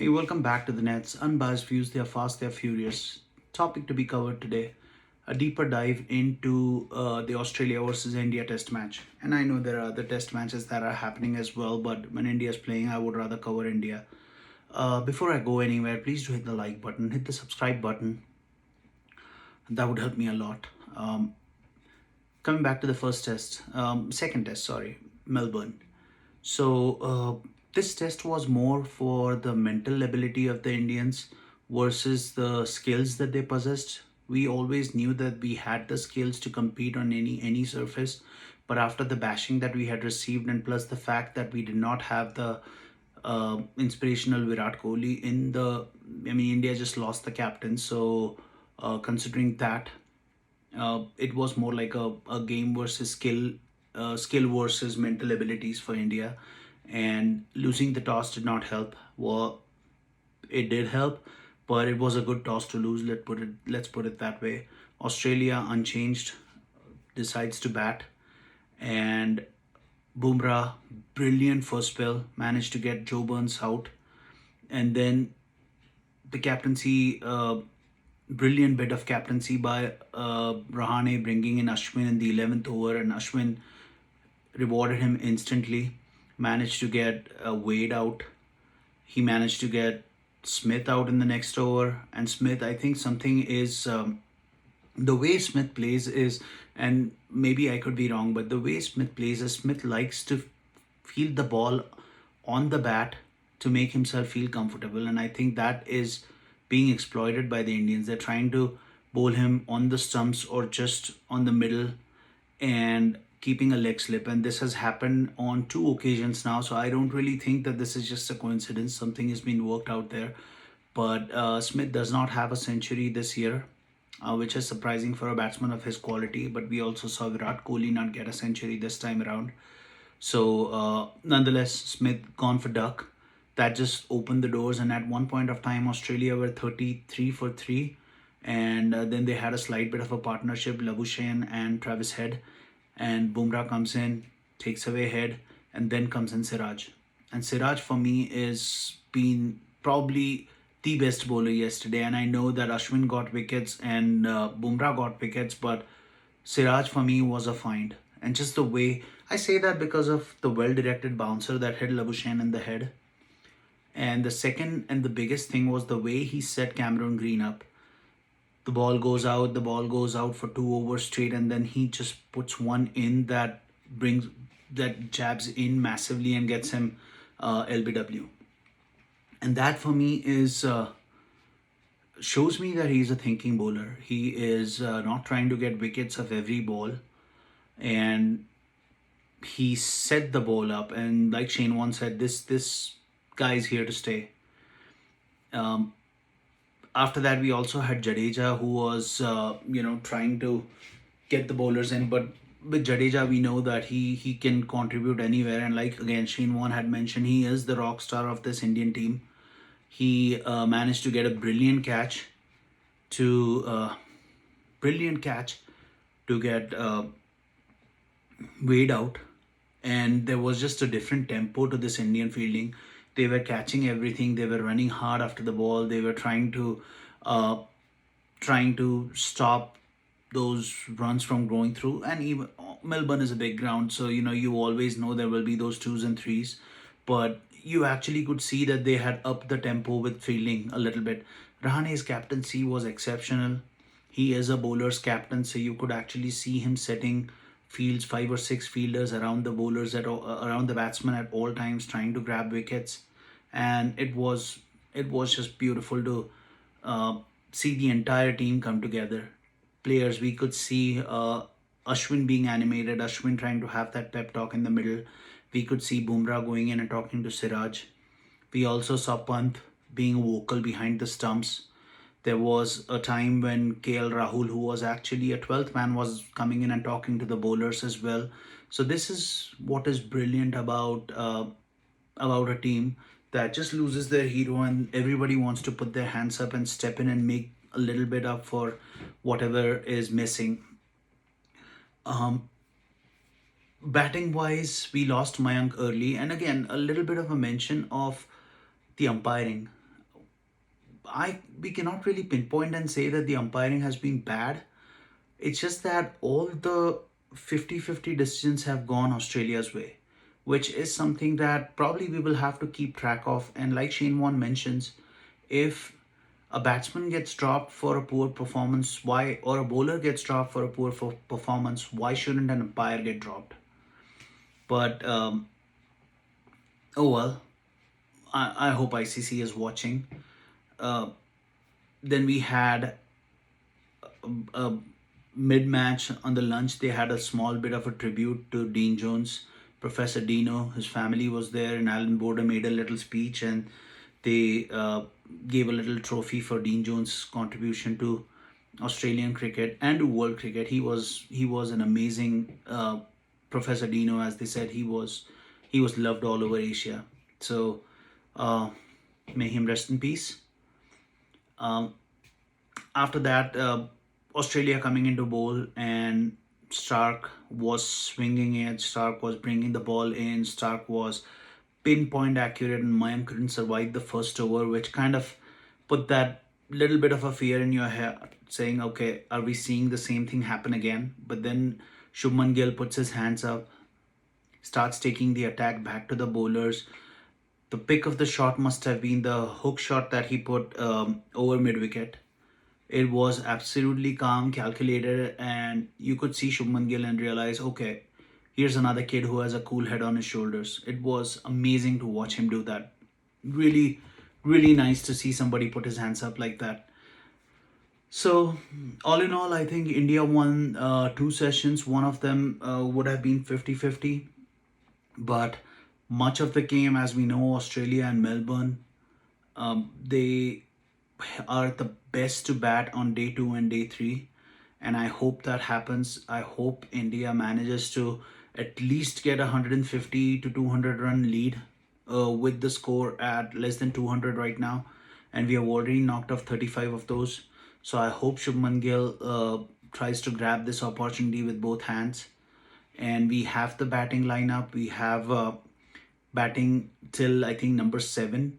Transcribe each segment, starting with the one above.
Hey, welcome back to the Nets. Unbiased views, they are fast, they are furious. Topic to be covered today, a deeper dive into the Australia versus India test match. And I know there are other test matches that are happening as well, but when India is playing, I would rather cover India. Before I go anywhere, please do hit the like button, hit the subscribe button. That would help me a lot. Coming back to the second test, sorry, Melbourne. This test was more for the mental ability of the Indians versus the skills that they possessed. We always knew that we had the skills to compete on any surface, but after the bashing that we had received, and plus the fact that we did not have the inspirational Virat Kohli India just lost the captain. Considering that, it was more like a game versus skill versus mental abilities for India. And losing the toss did not help. Well, it did help, but it was a good toss to lose. Let's put it that way. Australia unchanged decides to bat, and Bumrah, brilliant first spell, managed to get Joe Burns out, and then the captaincy. Brilliant bit of captaincy by Rahane, bringing in Ashwin in the 11th over, and Ashwin rewarded him instantly. Managed to get Wade out. He managed to get Smith out in the next over. And Smith, I think something is the way Smith plays is, and maybe I could be wrong, but the way Smith plays is Smith likes to feel the ball on the bat to make himself feel comfortable. And I think that is being exploited by the Indians. They're trying to bowl him on the stumps or just on the middle and keeping a leg slip. And this has happened on two occasions now. So I don't really think that this is just a coincidence. Something has been worked out there. But Smith does not have a century this year, which is surprising for a batsman of his quality. But we also saw Virat Kohli not get a century this time around. Nonetheless, Smith gone for duck. That just opened the doors. And at one point of time, Australia were 33 for 3. And then they had a slight bit of a partnership, Labuschagne and Travis Head. And Bumrah comes in, takes away Head, and then comes in Siraj. And Siraj for me is been probably the best bowler yesterday. And I know that Ashwin got wickets and Bumrah got wickets, but Siraj for me was a find. And just the way I say that because of the well-directed bouncer that hit Labuschagne in the head. And the second and the biggest thing was the way he set Cameron Green up. The ball goes out for 2 overs straight, and then he just puts one in that jabs in massively and gets him LBW. And that for me is shows me that he's a thinking bowler. He is not trying to get wickets of every ball, and he set the ball up. And like Shane once said, this guy is here to stay. After that, we also had Jadeja, who was trying to get the bowlers in. But with Jadeja, we know that he can contribute anywhere. And like again, Shane Warne had mentioned, he is the rock star of this Indian team. He managed to get a brilliant catch to get Wade out. And there was just a different tempo to this Indian fielding. They were catching everything. They were running hard after the ball. They were trying to stop those runs from going through. And even Melbourne is a big ground, so you always know there will be those twos and threes. But you actually could see that they had upped the tempo with fielding a little bit. Rahane's captaincy was exceptional. He is a bowler's captain, so you could actually see him setting fields, 5 or 6 fielders around the bowlers around the batsman at all times, trying to grab wickets. And it was just beautiful to see the entire team come together. Players, we could see Ashwin being animated, Ashwin trying to have that pep talk in the middle. We could see Bumrah going in and talking to Siraj. We also saw Pant being vocal behind the stumps. There was a time when KL Rahul, who was actually a 12th man, was coming in and talking to the bowlers as well. So this is what is brilliant about a team that just loses their hero, and everybody wants to put their hands up and step in and make a little bit up for whatever is missing. Batting wise, we lost Mayank early, and again, a little bit of a mention of the umpiring. we cannot really pinpoint and say that the umpiring has been bad. It's just that all the 50-50 decisions have gone Australia's way, which is something that probably we will have to keep track of. And like Shane Warne mentions, if a batsman gets dropped for a poor performance, why, or a bowler gets dropped for a poor performance, why shouldn't an umpire get dropped? But oh well, I hope ICC is watching. Uh, then we had a mid-match on the lunch. They had a small bit of a tribute to Dean Jones, Professor Dino. His family was there, and Alan Border made a little speech, and they gave a little trophy for Dean Jones' contribution to Australian cricket and to world cricket. He was an amazing Professor Dino, as they said. He was loved all over Asia. So uh, may him rest in peace. Um, After that, Australia coming into bowl, and Stark was swinging it. Stark was bringing the ball in. Stark was pinpoint accurate, and Mayank couldn't survive the first over, which kind of put that little bit of a fear in your head, saying, "Okay, are we seeing the same thing happen again?" But then Shubman Gill puts his hands up, starts taking the attack back to the bowlers. The pick of the shot must have been the hook shot that he put over mid wicket. It was absolutely calm, calculated, and you could see Shubman Gill and realize, okay, here's another kid who has a cool head on his shoulders. It was amazing to watch him do that. Really, really nice to see somebody put his hands up like that. So, all in all, I think India won two sessions. One of them would have been 50-50, but much of the game, as we know, Australia and Melbourne, they are the best to bat on day two and day three. And I hope that happens. I hope India manages to at least get a 150 to 200 run lead with the score at less than 200 right now. And we have already knocked off 35 of those. So I hope Shubman Gill tries to grab this opportunity with both hands. And we have the batting lineup. We have batting till I think number 7.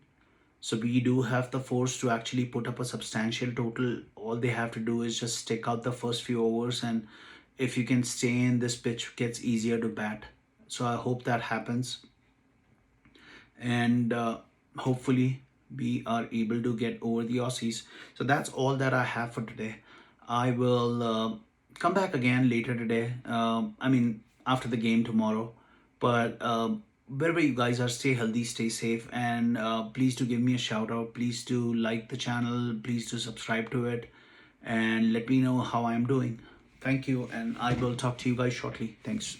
So we do have the force to actually put up a substantial total. All they have to do is just stick out the first few overs, and if you can stay in this pitch, it gets easier to bat. So I hope that happens, and hopefully we are able to get over the Aussies. So that's all that I have for today. I will come back again later today. I mean, after the game tomorrow. But wherever you guys are, stay healthy, stay safe, and please do give me a shout out. Please do like the channel. Please do subscribe to it, and let me know how I'm doing. Thank you, and I will talk to you guys shortly. Thanks.